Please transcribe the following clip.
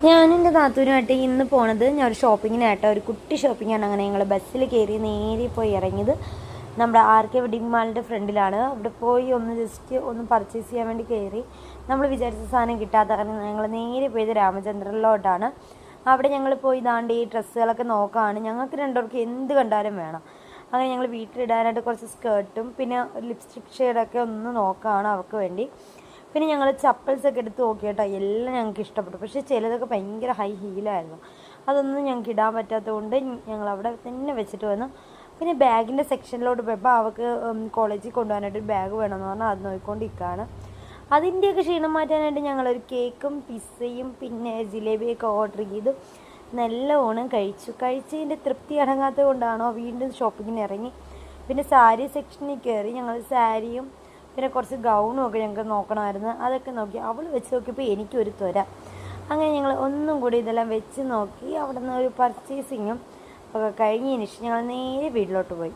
ഞാനും എൻ്റെ നാത്തൂനുമായിട്ട് ഇന്ന് പോണത് ഞാൻ ഒരു ഷോപ്പിങ്ങിനായിട്ട് ഒരു കുട്ടി ഷോപ്പിങ്ങാണ്. അങ്ങനെ ഞങ്ങൾ ബസ്സിൽ കയറി നേരെ പോയി ഇറങ്ങിയത് നമ്മുടെ ആർ.കെ. വെഡിങ് മാളിൻ്റെ ഫ്രണ്ടിലാണ്. അവിടെ പോയി ജസ്റ്റ് ഒന്ന് പർച്ചേസ് ചെയ്യാൻ വേണ്ടി കയറി. നമ്മൾ വിചാരിച്ച സാധനം കിട്ടാത്ത കാരണം ഞങ്ങൾ നേരെ പോയത് രാമചന്ദ്രനിലോട്ടാണ്. അവിടെ ഞങ്ങൾ പോയി ദാണ്ട് ഈ ഡ്രസ്സുകളൊക്കെ നോക്കുകയാണ്. ഞങ്ങൾക്ക് രണ്ടുപേർക്ക് എന്ത് കണ്ടാലും വേണം. അങ്ങനെ ഞങ്ങൾ വീട്ടിലിടാനായിട്ട് കുറച്ച് സ്കേർട്ടും പിന്നെ ലിപ്സ്റ്റിക് ഷെയ്ഡൊക്കെ ഒന്ന് നോക്കുകയാണ് അവർക്ക് വേണ്ടി. പിന്നെ ഞങ്ങൾ ചപ്പൽസൊക്കെ എടുത്ത് നോക്കി കേട്ടോ. എല്ലാം ഞങ്ങൾക്ക് ഇഷ്ടപ്പെട്ടു. പക്ഷേ ചിലതൊക്കെ ഭയങ്കര ഹൈ ഹീലായിരുന്നു. അതൊന്നും ഞങ്ങൾക്ക് ഇടാൻ പറ്റാത്തതുകൊണ്ട് ഞങ്ങൾ അവിടെ തന്നെ വെച്ചിട്ട് വന്നു. പിന്നെ ബാഗിൻ്റെ സെക്ഷനിലോട്ട് പോയപ്പോൾ അവൾക്ക് കോളേജിൽ കൊണ്ടുപോകാനായിട്ട് ബാഗ് വേണമെന്ന് പറഞ്ഞാൽ അത് നോക്കിക്കൊണ്ടിരിക്കുകയാണ്. അതിൻ്റെയൊക്കെ ക്ഷീണം മാറ്റാനായിട്ട് ഞങ്ങളൊരു കേക്കും പിസ്സയും പിന്നെ ജിലേബിയൊക്കെ ഓർഡർ ചെയ്തു. നല്ല ഓണം കഴിച്ചതിൻ്റെ തൃപ്തി അടങ്ങാത്തത് കൊണ്ടാണോ വീണ്ടും ഷോപ്പിങ്ങിന് ഇറങ്ങി. പിന്നെ സാരി സെക്ഷനിൽ കയറി. ഞങ്ങൾ സാരിയും പിന്നെ കുറച്ച് ഗൗണും ഒക്കെ ഞങ്ങൾക്ക് നോക്കണമായിരുന്നു. അതൊക്കെ നോക്കി അവൾ വെച്ച് നോക്കിയപ്പോൾ എനിക്കൊരു ത്വര. അങ്ങനെ ഞങ്ങൾ ഒന്നും കൂടി ഇതെല്ലാം വെച്ച് നോക്കി അവിടെ നിന്ന് ഒരു പർച്ചേസിങ്ങും ഒക്കെ കഴിഞ്ഞതിന് ശേഷം ഞങ്ങൾ നേരെ വീട്ടിലോട്ട് പോയി.